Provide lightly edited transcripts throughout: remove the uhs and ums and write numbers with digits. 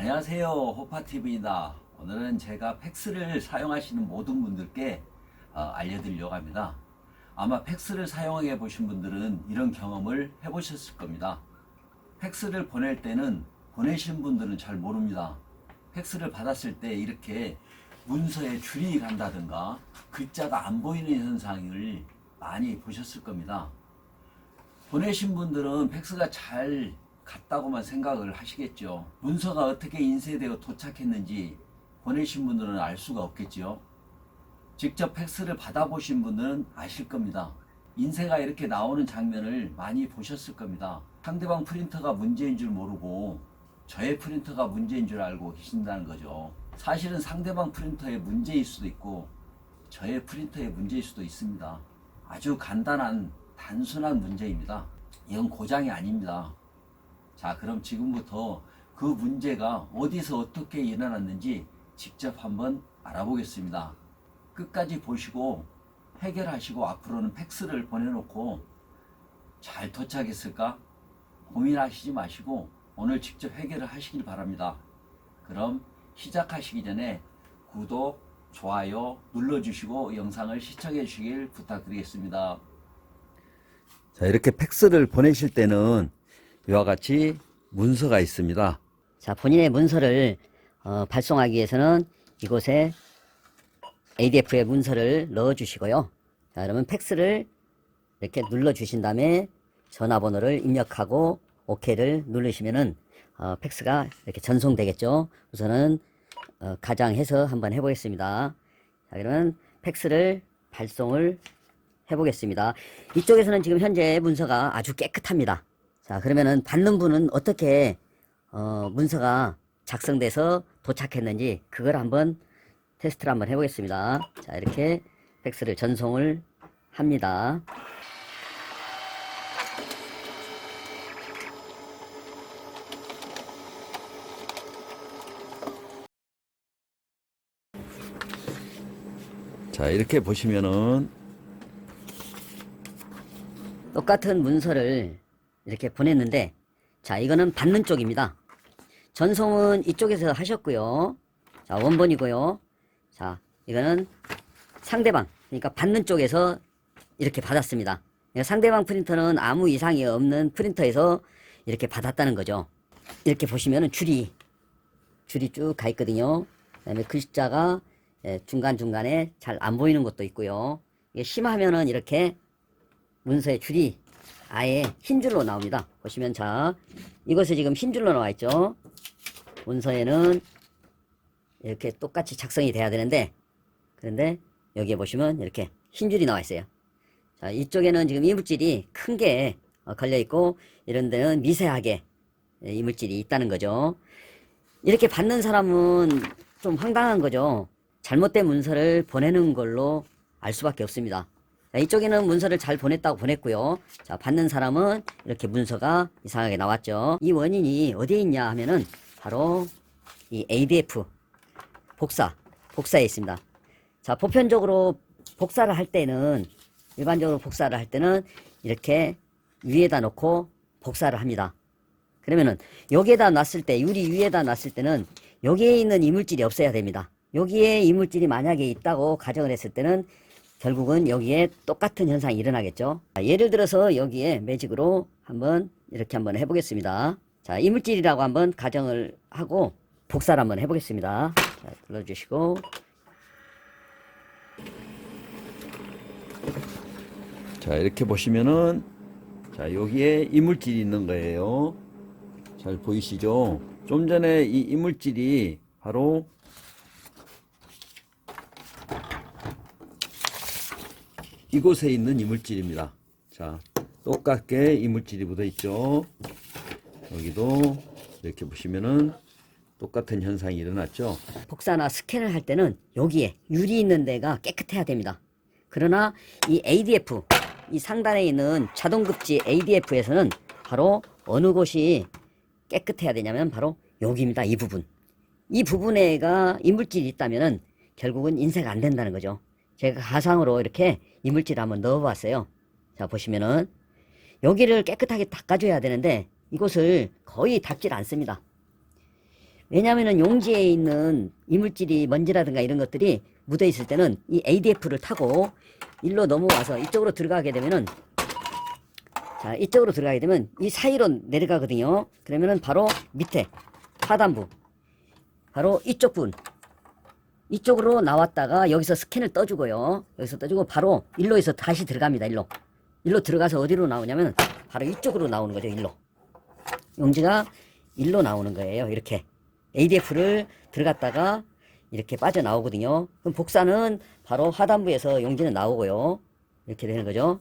안녕하세요, 호파TV입니다. 오늘은 제가 팩스를 사용하시는 모든 분들께 알려드리려고 합니다. 아마 팩스를 사용해 보신 분들은 이런 경험을 해보셨을 겁니다. 팩스를 보낼 때는 보내신 분들은 잘 모릅니다. 팩스를 받았을 때 이렇게 문서에 줄이 간다든가 글자가 안 보이는 현상을 많이 보셨을 겁니다. 보내신 분들은 팩스가 잘 갔다고만 생각을 하시겠죠. 문서가 어떻게 인쇄되어 도착했는지 보내신 분들은 알 수가 없겠죠. 직접 팩스를 받아보신 분들은 아실 겁니다. 인쇄가 이렇게 나오는 장면을 많이 보셨을 겁니다. 상대방 프린터가 문제인 줄 모르고 저의 프린터가 문제인 줄 알고 계신다는 거죠. 사실은 상대방 프린터의 문제일 수도 있고 저의 프린터의 문제일 수도 있습니다. 아주 간단한 단순한 문제입니다. 이건 고장이 아닙니다. 자, 그럼 지금부터 그 문제가 어디서 어떻게 일어났는지 직접 한번 알아보겠습니다. 끝까지 보시고 해결하시고 앞으로는 팩스를 보내놓고 잘 도착했을까 고민하시지 마시고 오늘 직접 해결을 하시길 바랍니다. 그럼 시작하시기 전에 구독, 좋아요 눌러주시고 영상을 시청해 주시길 부탁드리겠습니다. 자, 이렇게 팩스를 보내실 때는 이와 같이 문서가 있습니다. 자, 본인의 문서를 발송하기 위해서는 이곳에 ADF의 문서를 넣어 주시고요. 자, 그러면 팩스를 이렇게 눌러 주신 다음에 전화번호를 입력하고 OK를 누르시면은 팩스가 이렇게 전송되겠죠. 우선은 가장해서 한번 해보겠습니다. 자, 그러면 팩스를 발송을 해보겠습니다. 이쪽에서는 지금 현재 문서가 아주 깨끗합니다. 자, 그러면은 받는 분은 어떻게 문서가 작성돼서 도착했는지 그걸 한번 테스트를 한번 해보겠습니다. 자, 이렇게 팩스를 전송을 합니다. 자, 이렇게 보시면은 똑같은 문서를 이렇게 보냈는데, 자, 이거는 받는 쪽입니다. 전송은 이쪽에서 하셨고요. 자, 원본이고요. 자, 이거는 상대방, 그러니까 받는 쪽에서 이렇게 받았습니다. 그러니까 상대방 프린터는 아무 이상이 없는 프린터에서 이렇게 받았다는 거죠. 이렇게 보시면은 줄이 쭉 가 있거든요. 그다음에 글자가 중간중간에 잘 안 보이는 것도 있고요. 이게 심하면은 이렇게 문서의 줄이 아예 흰 줄로 나옵니다. 보시면 자, 이것이 지금 흰 줄로 나와 있죠. 문서에는 이렇게 똑같이 작성이 돼야 되는데, 그런데 여기에 보시면 이렇게 흰 줄이 나와 있어요. 자, 이쪽에는 지금 이물질이 큰 게 걸려 있고, 이런 데는 미세하게 이물질이 있다는 거죠. 이렇게 받는 사람은 좀 황당한 거죠. 잘못된 문서를 보내는 걸로 알 수밖에 없습니다. 자, 이쪽에는 문서를 잘 보냈다고 보냈고요. 자, 받는 사람은 이렇게 문서가 이상하게 나왔죠. 이 원인이 어디에 있냐 하면은 바로 이 ADF 복사에 있습니다. 자, 보편적으로 복사를 할 때는, 일반적으로 복사를 할 때는 이렇게 위에다 놓고 복사를 합니다. 그러면은 여기에다 놨을 때, 유리 위에다 놨을 때는 여기에 있는 이물질이 없어야 됩니다. 여기에 이물질이 만약에 있다고 가정을 했을 때는 결국은 여기에 똑같은 현상이 일어나겠죠. 자, 예를 들어서 여기에 매직으로 한번 이렇게 한번 해보겠습니다. 자, 이물질이라고 한번 가정을 하고 복사를 한번 해보겠습니다. 자, 눌러주시고, 자, 이렇게 보시면은 자, 여기에 이물질이 있는 거예요. 잘 보이시죠? 좀 전에 이 이물질이 바로 이곳에 있는 이물질입니다. 자, 똑같게 이물질이 묻어 있죠. 여기도 이렇게 보시면은 똑같은 현상이 일어났죠. 복사나 스캔을 할 때는 여기에 유리 있는 데가 깨끗해야 됩니다. 그러나 이 ADF, 이 상단에 있는 자동급지 ADF에서는 바로 어느 곳이 깨끗해야 되냐면 바로 여기입니다. 이 부분. 이 부분에가 이물질이 있다면은 결국은 인쇄가 안 된다는 거죠. 제가 가상으로 이렇게 이물질을 한번 넣어봤어요. 자, 보시면은 여기를 깨끗하게 닦아줘야 되는데 이곳을 거의 닦질 않습니다. 왜냐하면은 용지에 있는 이물질이 먼지라든가 이런 것들이 묻어 있을 때는 이 ADF를 타고 일로 넘어와서 이쪽으로 들어가게 되면은, 자, 이쪽으로 들어가게 되면 이 사이로 내려가거든요. 그러면은 바로 밑에 하단부, 바로 이쪽 부분, 이쪽으로 나왔다가 여기서 스캔을 떠주고요. 여기서 떠주고 바로 일로에서 다시 들어갑니다. 일로 들어가서 어디로 나오냐면 바로 이쪽으로 나오는 거죠. 용지가 일로 나오는 거예요. 이렇게 ADF를 들어갔다가 이렇게 빠져나오거든요. 그럼 복사는 바로 하단부에서 용지는 나오고요. 이렇게 되는 거죠.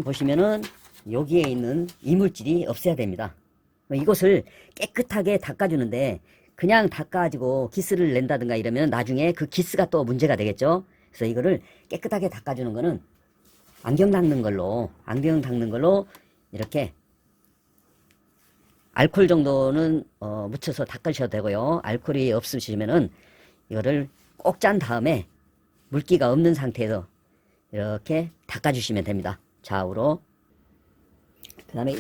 보시면은 여기에 있는 이물질이 없어야 됩니다. 이것을 깨끗하게 닦아주는데 그냥 닦아가지고 기스를 낸다든가 이러면 나중에 그 기스가 또 문제가 되겠죠. 그래서 이거를 깨끗하게 닦아주는 거는 안경 닦는 걸로 이렇게 알코올 정도는 묻혀서 닦으셔도 되고요. 알코올이 없으시면은 이거를 꼭 짠 다음에 물기가 없는 상태에서 이렇게 닦아주시면 됩니다. 좌우로. 그 다음에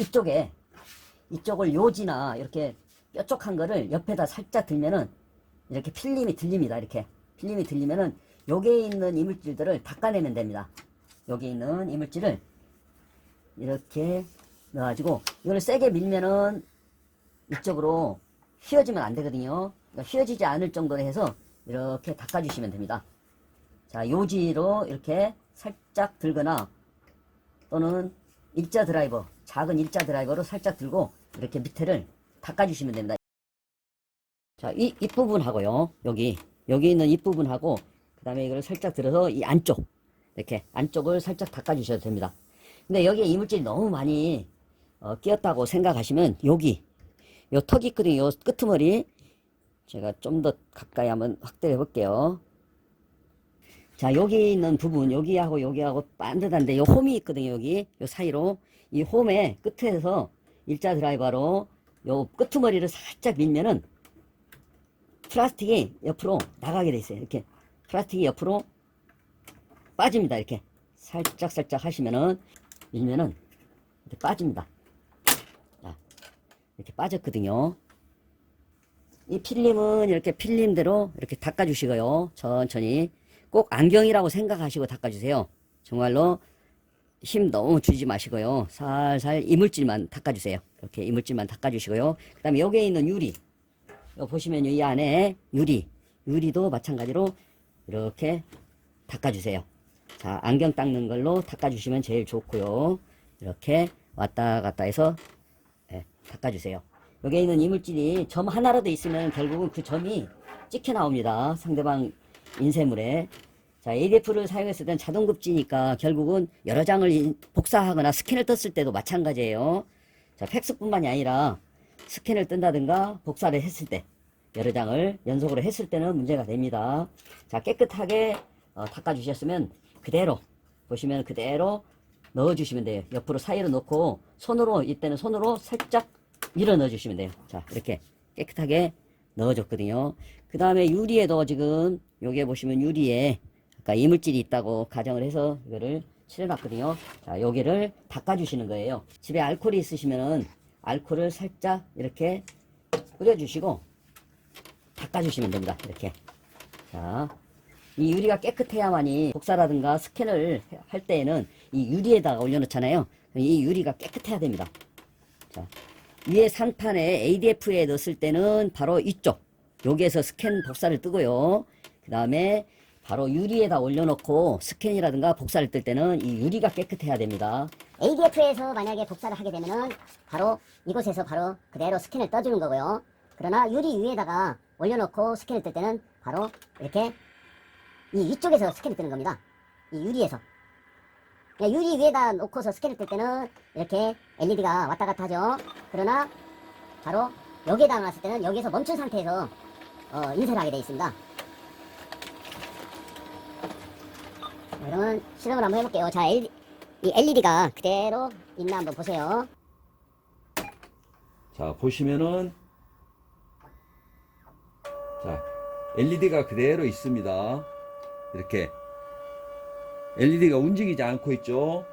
이쪽을 요지나 이렇게 뾰족한 거를 옆에다 살짝 들면은 이렇게 필름이 들립니다. 이렇게 필름이 들리면은 여기에 있는 이물질들을 닦아내면 됩니다. 여기 있는 이물질을 이렇게 넣어가지고 이걸 세게 밀면은 이쪽으로 휘어지면 안 되거든요. 그러니까 휘어지지 않을 정도로 해서 이렇게 닦아주시면 됩니다. 자, 요지로 이렇게 살짝 들거나 또는 일자 드라이버, 작은 일자 드라이버로 살짝 들고 이렇게 밑에를 닦아주시면 됩니다. 자, 이 부분하고요. 여기 있는 이 부분하고 그 다음에 이걸 살짝 들어서 이 안쪽, 이렇게 안쪽을 살짝 닦아주셔도 됩니다. 근데 여기에 이물질이 너무 많이 끼었다고 생각하시면 요 턱이 있거든요. 요 끄트머리 제가 좀 더 가까이 한번 확대해 볼게요. 자, 여기 있는 부분, 여기하고 반듯한데 요 홈이 있거든요. 요 사이로 이 홈의 끝에서 일자 드라이버로 요 끄트머리를 살짝 밀면은 플라스틱이 옆으로 나가게 돼 있어요. 이렇게 플라스틱이 옆으로 빠집니다. 이렇게 살짝 하시면은 밀면은 이렇게 빠집니다. 자, 이렇게 빠졌거든요. 이 필름은 이렇게 필름대로 이렇게 닦아주시고요. 천천히 꼭 안경이라고 생각하시고 닦아주세요. 정말로 힘 너무 주지 마시고요. 살살 이물질만 닦아주세요. 이렇게 이물질만 닦아주시고요. 그 다음에 여기에 있는 유리, 보시면 이 안에 유리도 마찬가지로 이렇게 닦아주세요. 자, 안경 닦는 걸로 닦아주시면 제일 좋고요. 이렇게 왔다 갔다 해서 닦아주세요. 여기에 있는 이물질이 점 하나라도 있으면 결국은 그 점이 찍혀 나옵니다. 상대방 인쇄물에. 자, ADF를 사용했을 땐 자동급지니까 결국은 여러 장을 복사하거나 스캔을 떴을 때도 마찬가지예요. 자, 팩스뿐만이 아니라 스캔을 뜬다든가 복사를 했을 때, 여러 장을 연속으로 했을 때는 문제가 됩니다. 자, 깨끗하게 닦아주셨으면 그대로 보시면 그대로 넣어주시면 돼요. 옆으로 사이로 넣고 이때는 손으로 살짝 밀어 넣어주시면 돼요. 자, 이렇게 깨끗하게 넣어줬거든요. 그 다음에 유리에도 지금 여기에 보시면 유리에 아까 이물질이 있다고 가정을 해서 이거를 칠해놨거든요. 자, 여기를 닦아주시는 거예요. 집에 알코올이 있으시면은 알코올을 살짝 이렇게 뿌려주시고 닦아주시면 됩니다. 이렇게. 자, 이 유리가 깨끗해야만이 복사라든가 스캔을 할 때에는 이 유리에다가 올려놓잖아요. 이 유리가 깨끗해야 됩니다. 자, 위에 상판에 ADF에 넣었을 때는 바로 이쪽 여기에서 스캔 복사를 뜨고요. 그 다음에 바로 유리에다 올려놓고 스캔이라든가 복사를 뜰 때는 이 유리가 깨끗해야 됩니다. ADF에서 만약에 복사를 하게 되면은 바로 이곳에서 바로 그대로 스캔을 떠주는 거고요. 그러나 유리 위에다가 올려놓고 스캔을 뜰 때는 바로 이렇게 이 위쪽에서 스캔을 뜨는 겁니다. 이 유리에서. 유리 위에다 놓고서 스캔을 뜰 때는 이렇게 LED가 왔다 갔다 하죠. 그러나 바로 여기에다 놨을 때는 여기에서 멈춘 상태에서 인쇄를 하게 되어 있습니다. 자, 그러면 실험을 한번 해볼게요. 자, 이 LED가 그대로 있나 한번 보세요. 자, 보시면은 자, LED가 그대로 있습니다. 이렇게 LED가 움직이지 않고 있죠.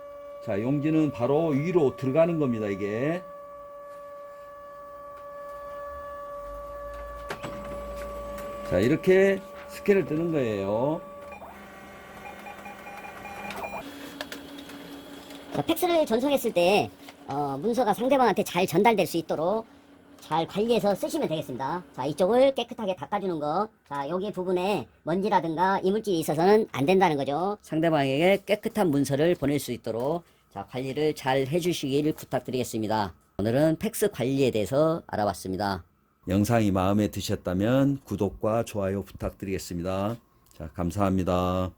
자, 용지는 바로 위로 들어가는 겁니다. 이게 자, 이렇게 스캔을 뜨는 거예요. 자, 팩스를 전송했을 때 문서가 상대방한테 잘 전달될 수 있도록 잘 관리해서 쓰시면 되겠습니다. 자, 이쪽을 깨끗하게 닦아주는 거. 자, 여기 부분에 먼지라든가 이물질이 있어서는 안 된다는 거죠. 상대방에게 깨끗한 문서를 보낼 수 있도록 자, 관리를 잘 해주시길 부탁드리겠습니다. 오늘은 팩스 관리에 대해서 알아봤습니다. 영상이 마음에 드셨다면 구독과 좋아요 부탁드리겠습니다. 자, 감사합니다.